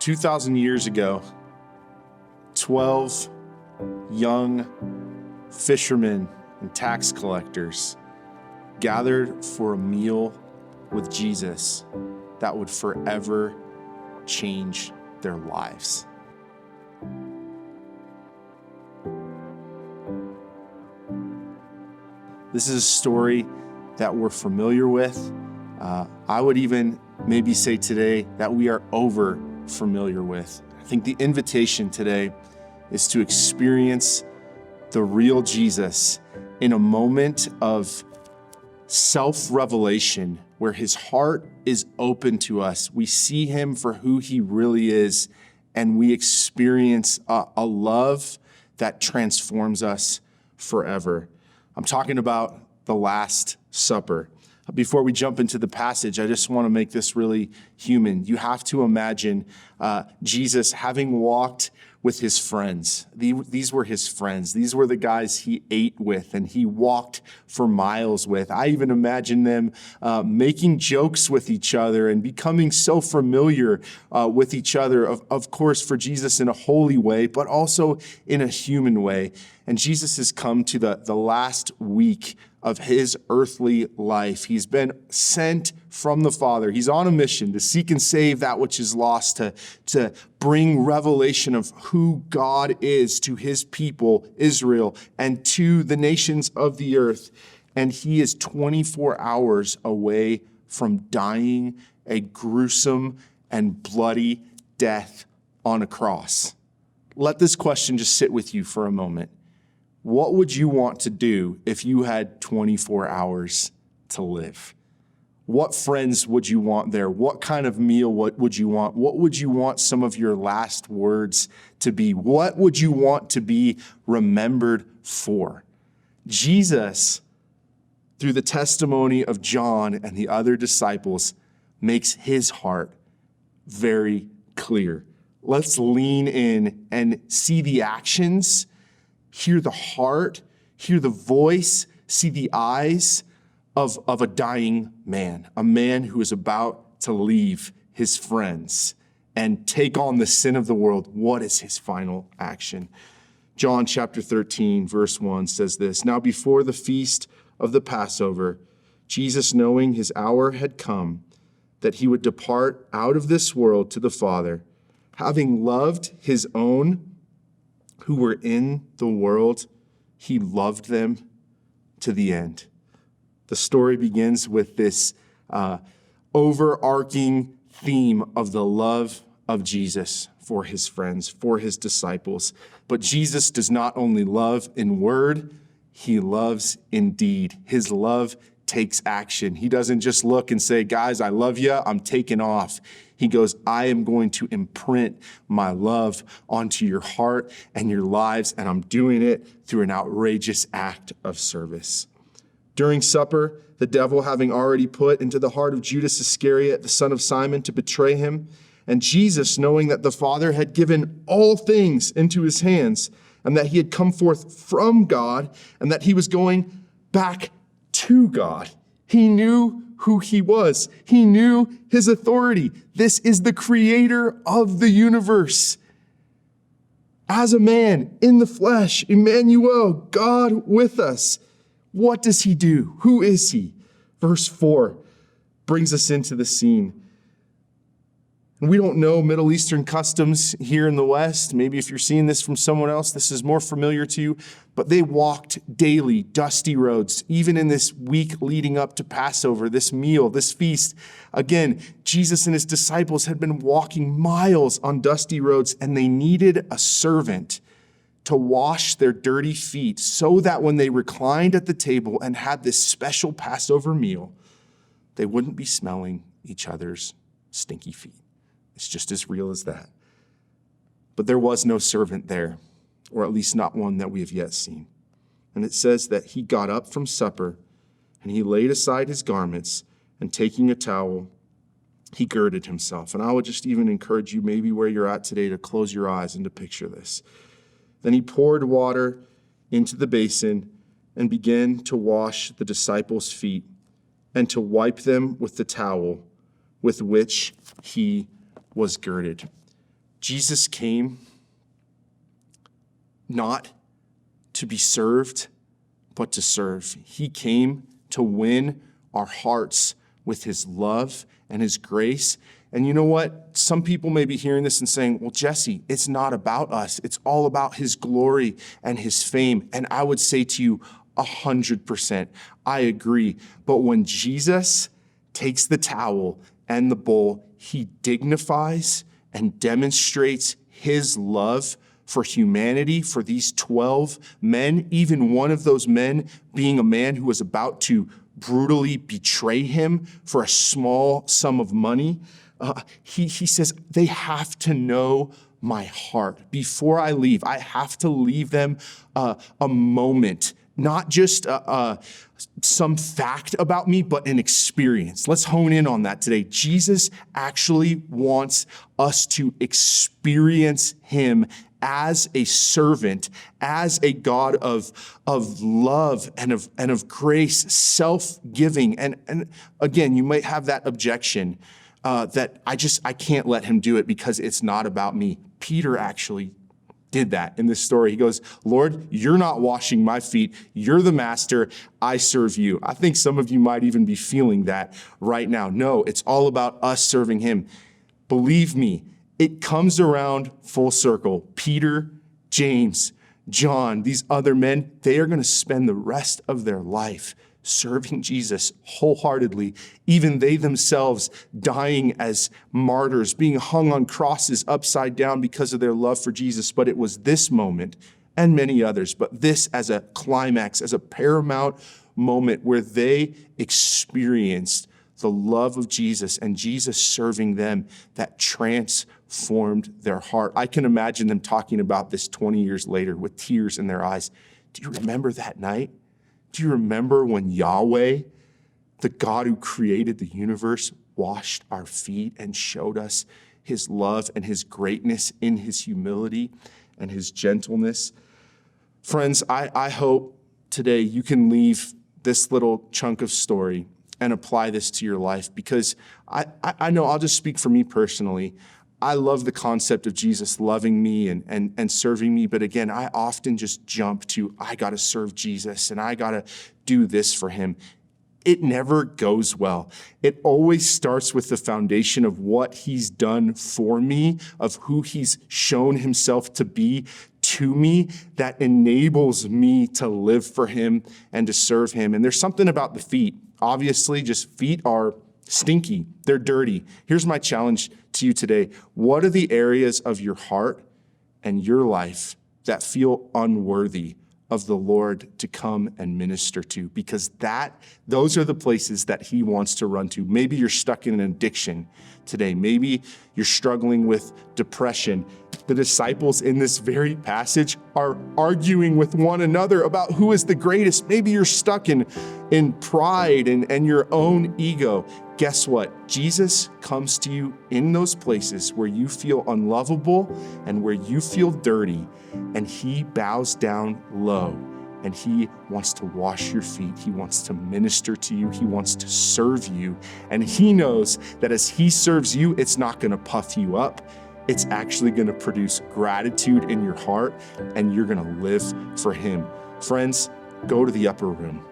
2,000 years ago, 12 young fishermen and tax collectors gathered for a meal with Jesus that would forever change their lives. This is a story that we're familiar with. I would even maybe say today that we are over familiar with. I think the invitation today is to experience the real Jesus in a moment of self-revelation where his heart is open to us. We see him for who he really is, and we experience a love that transforms us forever. I'm talking about the Last Supper. Before we jump into the passage, I just want to make this really human. You have to imagine Jesus having walked with his friends. These were his friends. These were the guys he ate with and he walked for miles with. I even imagine them making jokes with each other and becoming so familiar with each other, of course, for Jesus in a holy way, but also in a human way. And Jesus has come to the last week of his earthly life. He's been sent from the Father. He's on a mission to seek and save that which is lost, to bring revelation of who God is to his people, Israel, and to the nations of the earth. And he is 24 hours away from dying a gruesome and bloody death on a cross. Let this question just sit with you for a moment. What would you want to do if you had 24 hours to live? What friends would you want there? What kind of meal would you want? What would you want some of your last words to be? What would you want to be remembered for? Jesus, through the testimony of John and the other disciples, makes his heart very clear. Let's lean in and see the actions, hear the heart, hear the voice, see the eyes of a dying man, a man who is about to leave his friends and take on the sin of the world. What is his final action? John chapter 13, verse 1 says this: "Now before the feast of the Passover, Jesus, knowing his hour had come, that he would depart out of this world to the Father, having loved his own who were in the world, he loved them to the end." The story begins with this overarching theme of the love of Jesus for his friends, for his disciples. But Jesus does not only love in word, he loves in deed. His love takes action. He doesn't just look and say, "Guys, I love you, I'm taking off." He goes, "I am going to imprint my love onto your heart and your lives, and I'm doing it through an outrageous act of service." During supper, the devil having already put into the heart of Judas Iscariot, the son of Simon, to betray him, and Jesus, knowing that the Father had given all things into his hands, and that he had come forth from God, and that he was going back to God. He knew who he was. He knew his authority. This is the creator of the universe. As a man in the flesh, Emmanuel, God with us. What does he do? Who is he? Verse 4 brings us into the scene. And we don't know Middle Eastern customs here in the West. Maybe if you're seeing this from someone else, this is more familiar to you. But they walked daily, dusty roads, even in this week leading up to Passover, this meal, this feast. Again, Jesus and his disciples had been walking miles on dusty roads, and they needed a servant to wash their dirty feet so that when they reclined at the table and had this special Passover meal, they wouldn't be smelling each other's stinky feet. It's just as real as that. But there was no servant there, or at least not one that we have yet seen. And it says that he got up from supper and he laid aside his garments, and taking a towel, he girded himself. And I would just even encourage you, maybe where you're at today, to close your eyes and to picture this. Then he poured water into the basin and began to wash the disciples' feet and to wipe them with the towel with which he was girded. Jesus came not to be served, but to serve. He came to win our hearts with his love and his grace. And you know what? Some people may be hearing this and saying, well, Jesse, it's not about us. It's all about his glory and his fame. And I would say to you, 100%, I agree. But when Jesus takes the towel and the bowl, he dignifies and demonstrates his love for humanity, for these 12 men, even one of those men being a man who was about to brutally betray him for a small sum of money. He says, they have to know my heart. Before I leave, I have to leave them a moment, not just some fact about me, but an experience. Let's hone in on that today. Jesus actually wants us to experience him as a servant, as a God of love and of grace, self-giving. And again, you might have that objection that I can't let him do it because it's not about me. Peter actually did that in this story. He goes, Lord, you're not washing my feet. You're the master. I serve you. I think some of you might even be feeling that right now. No, it's all about us serving him. Believe me, it comes around full circle. Peter, James, John, these other men, they are going to spend the rest of their life serving Jesus wholeheartedly, even they themselves dying as martyrs, being hung on crosses upside down because of their love for Jesus. But it was this moment and many others, but this as a climax, as a paramount moment where they experienced the love of Jesus and Jesus serving them that transformed their heart. I can imagine them talking about this 20 years later with tears in their eyes. Do you remember that night? Do you remember when Yahweh, the God who created the universe, washed our feet and showed us his love and his greatness in his humility and his gentleness? Friends, I hope today you can leave this little chunk of story and apply this to your life, because I know I'll just speak for me personally. I love the concept of Jesus loving me and serving me. But again, I often just jump to, I got to serve Jesus and I got to do this for him. It never goes well. It always starts with the foundation of what he's done for me, of who he's shown himself to be to me, that enables me to live for him and to serve him. And there's something about the feet. Obviously, just feet are stinky. They're dirty. Here's my challenge to you today. What are the areas of your heart and your life that feel unworthy of the Lord to come and minister to? Because those are the places that he wants to run to. Maybe you're stuck in an addiction today. Maybe you're struggling with depression. The disciples in this very passage are arguing with one another about who is the greatest. Maybe you're stuck in pride and your own ego. Guess what? Jesus comes to you in those places where you feel unlovable and where you feel dirty, and he bows down low and he wants to wash your feet. He wants to minister to you. He wants to serve you. And he knows that as he serves you, it's not going to puff you up. It's actually going to produce gratitude in your heart, and you're going to live for him. Friends, go to the upper room.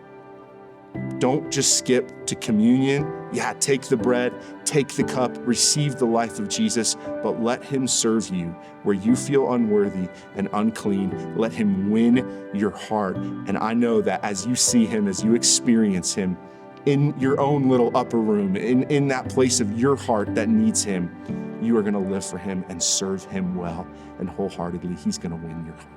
Don't just skip to communion. Yeah, take the bread, take the cup, receive the life of Jesus, but let him serve you where you feel unworthy and unclean. Let him win your heart. And I know that as you see him, as you experience him in your own little upper room, in that place of your heart that needs him, you are going to live for him and serve him well and wholeheartedly. He's going to win your heart.